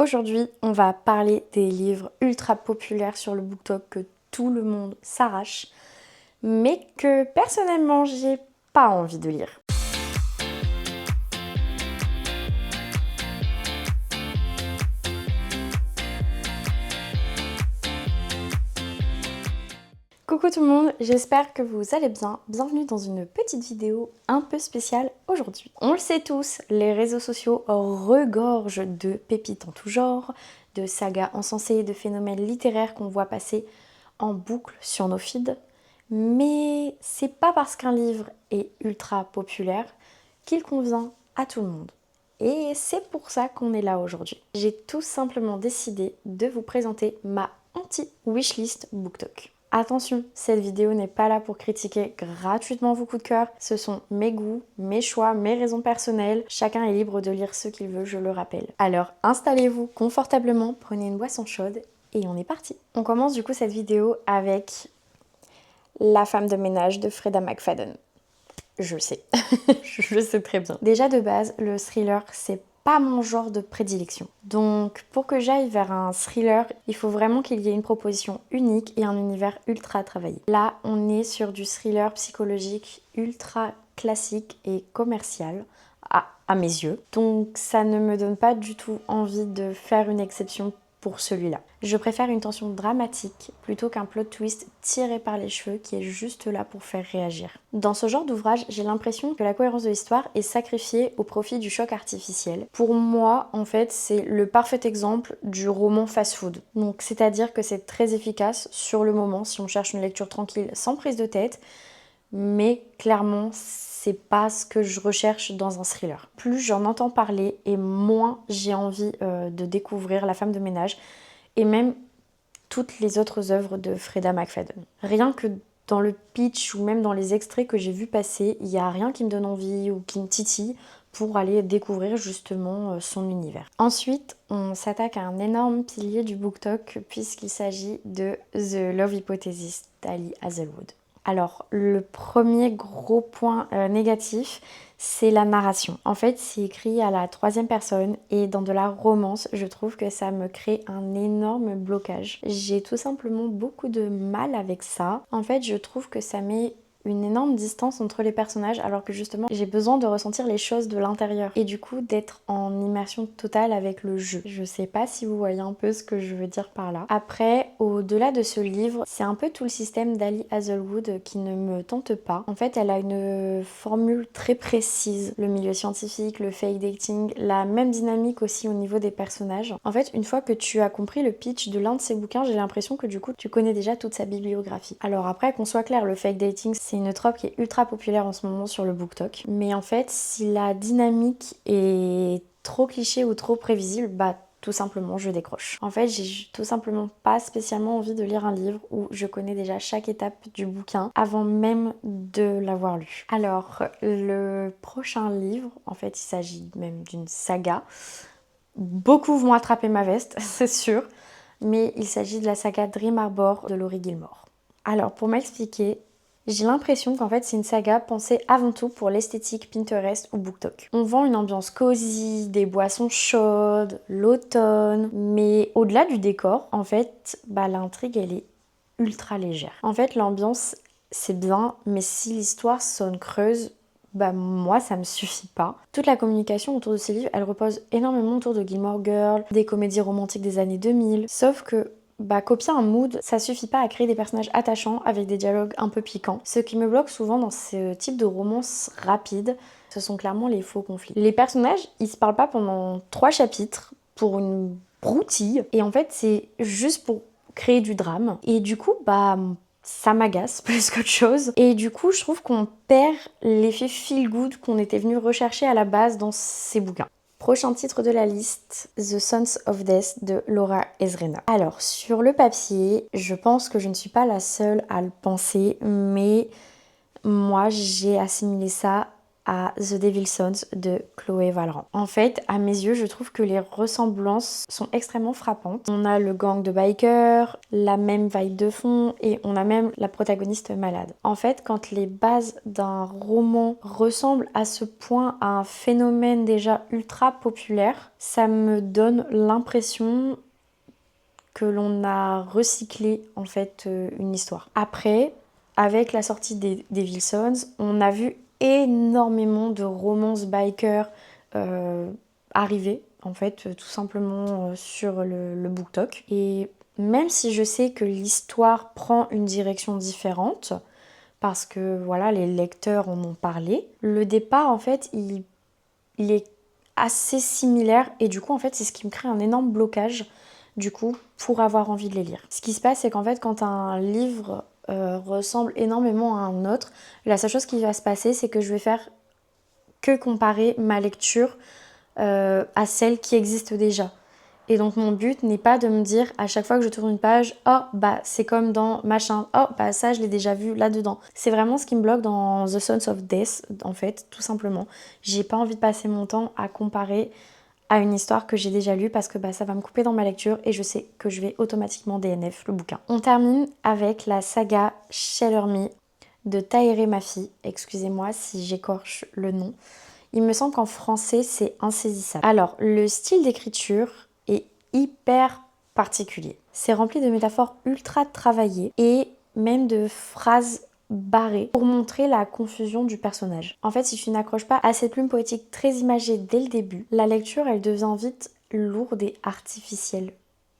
Aujourd'hui, on va parler des livres ultra populaires sur le BookTok que tout le monde s'arrache, mais que personnellement, j'ai pas envie de lire. Coucou tout le monde, j'espère que vous allez bien. Bienvenue dans une petite vidéo un peu spéciale aujourd'hui. On le sait tous, les réseaux sociaux regorgent de pépites en tout genre, de sagas encensées, de phénomènes littéraires qu'on voit passer en boucle sur nos feeds. Mais c'est pas parce qu'un livre est ultra populaire qu'il convient à tout le monde. Et c'est pour ça qu'on est là aujourd'hui. J'ai tout simplement décidé de vous présenter ma anti-wishlist BookTok. Attention, cette vidéo n'est pas là pour critiquer gratuitement vos coups de cœur. Ce sont mes goûts, mes choix, mes raisons personnelles. Chacun est libre de lire ce qu'il veut, je le rappelle. Alors installez-vous confortablement, prenez une boisson chaude et on est parti. On commence du coup cette vidéo avec La femme de ménage de Freida McFadden. Je sais, je sais très bien. Déjà de base, le thriller, c'est pas mon genre de prédilection. Donc pour que j'aille vers un thriller, il faut vraiment qu'il y ait une proposition unique et un univers ultra travaillé. Là, on est sur du thriller psychologique ultra classique et commercial, à mes yeux. Donc ça ne me donne pas du tout envie de faire une exception pour celui-là. Je préfère une tension dramatique plutôt qu'un plot twist tiré par les cheveux qui est juste là pour faire réagir. Dans ce genre d'ouvrage, j'ai l'impression que la cohérence de l'histoire est sacrifiée au profit du choc artificiel. Pour moi, en fait, c'est le parfait exemple du roman fast-food. Donc, c'est-à-dire que c'est très efficace sur le moment si on cherche une lecture tranquille sans prise de tête, mais clairement, c'est pas ce que je recherche dans un thriller. Plus j'en entends parler et moins j'ai envie de découvrir La femme de ménage et même toutes les autres œuvres de Freida McFadden. Rien que dans le pitch ou même dans les extraits que j'ai vu passer, il n'y a rien qui me donne envie ou qui me titille pour aller découvrir justement son univers. Ensuite, on s'attaque à un énorme pilier du BookTok puisqu'il s'agit de The Love Hypothesis d'Ali Hazelwood. Alors, le premier gros point négatif, c'est la narration. En fait, c'est écrit à la troisième personne et dans de la romance, je trouve que ça me crée un énorme blocage. J'ai tout simplement beaucoup de mal avec ça. En fait, je trouve que ça met une énorme distance entre les personnages alors que justement j'ai besoin de ressentir les choses de l'intérieur et du coup d'être en immersion totale avec le jeu. Je sais pas si vous voyez un peu ce que je veux dire par là. Après, au-delà de ce livre, c'est un peu tout le système d'Ali Hazelwood qui ne me tente pas. En fait, elle a une formule très précise. Le milieu scientifique, le fake dating, la même dynamique aussi au niveau des personnages. En fait, une fois que tu as compris le pitch de l'un de ses bouquins, j'ai l'impression que du coup tu connais déjà toute sa bibliographie. Alors après, qu'on soit clair, le fake dating, c'est une trope qui est ultra populaire en ce moment sur le BookTok. Mais en fait, si la dynamique est trop cliché ou trop prévisible, bah tout simplement je décroche. En fait, j'ai tout simplement pas spécialement envie de lire un livre où je connais déjà chaque étape du bouquin avant même de l'avoir lu. Alors, le prochain livre, en fait, il s'agit même d'une saga. Beaucoup vont attraper ma veste, c'est sûr, mais il s'agit de la saga Dream Harbor de Laurie Gilmore. Alors, pour m'expliquer, j'ai l'impression qu'en fait c'est une saga pensée avant tout pour l'esthétique Pinterest ou BookTok. On vend une ambiance cosy, des boissons chaudes, l'automne, mais au-delà du décor, en fait, l'intrigue elle est ultra légère. En fait, l'ambiance c'est bien, mais si l'histoire sonne creuse, moi ça me suffit pas. Toute la communication autour de ces livres, elle repose énormément autour de Gilmore Girl, des comédies romantiques des années 2000, sauf que copier un mood, ça suffit pas à créer des personnages attachants avec des dialogues un peu piquants. Ce qui me bloque souvent dans ce type de romance rapide, ce sont clairement les faux conflits. Les personnages, ils se parlent pas pendant 3 chapitres pour une broutille, et en fait c'est juste pour créer du drame. Et du coup, ça m'agace plus qu'autre chose. Et du coup, je trouve qu'on perd l'effet feel good qu'on était venu rechercher à la base dans ces bouquins. Prochain titre de la liste, The Sons of Death de Laura Ezrena. Alors, sur le papier, je pense que je ne suis pas la seule à le penser, mais moi, j'ai assimilé ça à The Devil's Sons de Chloé Vallerand. En fait, à mes yeux, je trouve que les ressemblances sont extrêmement frappantes. On a le gang de bikers, la même vibe de fond et on a même la protagoniste malade. En fait, quand les bases d'un roman ressemblent à ce point à un phénomène déjà ultra populaire, ça me donne l'impression que l'on a recyclé en fait une histoire. Après, avec la sortie des Devil's Sons, on a vu énormément de romances bikers arriver en fait tout simplement sur le BookTok. Et même si je sais que l'histoire prend une direction différente, parce que voilà, les lecteurs en ont parlé, le départ en fait il est assez similaire et du coup en fait c'est ce qui me crée un énorme blocage du coup pour avoir envie de les lire. Ce qui se passe c'est qu'en fait quand un livre ressemble énormément à un autre, la seule chose qui va se passer c'est que je vais faire que comparer ma lecture à celle qui existe déjà. Et donc mon but n'est pas de me dire à chaque fois que je tourne une page, oh bah c'est comme dans machin, oh bah ça je l'ai déjà vu là-dedans. C'est vraiment ce qui me bloque dans The Sons of Death en fait, tout simplement. J'ai pas envie de passer mon temps à comparer à une histoire que j'ai déjà lue parce que bah, ça va me couper dans ma lecture et je sais que je vais automatiquement DNF le bouquin. On termine avec la saga Shatter Me de Tahereh Mafi, excusez-moi si j'écorche le nom. Il me semble qu'en français c'est insaisissable. Alors le style d'écriture est hyper particulier. C'est rempli de métaphores ultra travaillées et même de phrases barrées pour montrer la confusion du personnage. En fait, si tu n'accroches pas à cette plume poétique très imagée dès le début, la lecture elle devient vite lourde et artificielle.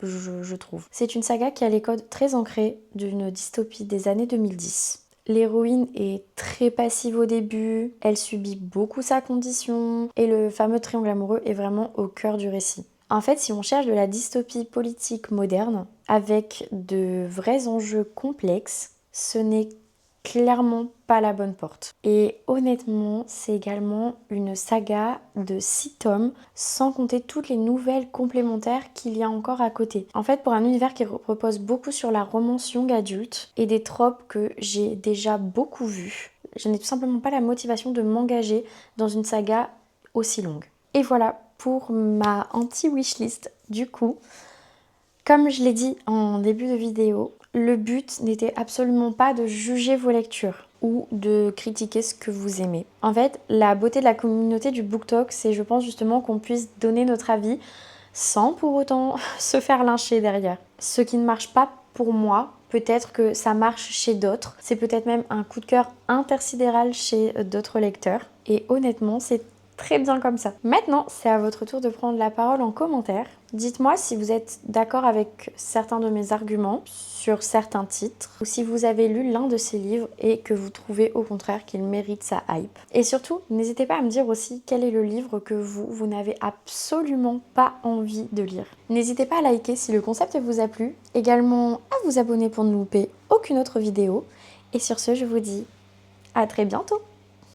Je trouve. C'est une saga qui a les codes très ancrés d'une dystopie des années 2010. L'héroïne est très passive au début, elle subit beaucoup sa condition et le fameux triangle amoureux est vraiment au cœur du récit. En fait, si on cherche de la dystopie politique moderne avec de vrais enjeux complexes, ce n'est clairement pas la bonne porte. Et honnêtement, c'est également une saga de 6 tomes, sans compter toutes les nouvelles complémentaires qu'il y a encore à côté. En fait, pour un univers qui repose beaucoup sur la romance young adulte et des tropes que j'ai déjà beaucoup vues, je n'ai tout simplement pas la motivation de m'engager dans une saga aussi longue. Et voilà pour ma anti-wishlist du coup. Comme je l'ai dit en début de vidéo, le but n'était absolument pas de juger vos lectures ou de critiquer ce que vous aimez. En fait, la beauté de la communauté du BookTok, c'est je pense justement qu'on puisse donner notre avis sans pour autant se faire lyncher derrière. Ce qui ne marche pas pour moi, peut-être que ça marche chez d'autres. C'est peut-être même un coup de cœur intersidéral chez d'autres lecteurs. Et honnêtement, c'est très bien comme ça. Maintenant, c'est à votre tour de prendre la parole en commentaire. Dites-moi si vous êtes d'accord avec certains de mes arguments sur certains titres ou si vous avez lu l'un de ces livres et que vous trouvez au contraire qu'il mérite sa hype. Et surtout, n'hésitez pas à me dire aussi quel est le livre que vous n'avez absolument pas envie de lire. N'hésitez pas à liker si le concept vous a plu, également à vous abonner pour ne louper aucune autre vidéo. Et sur ce, je vous dis à très bientôt!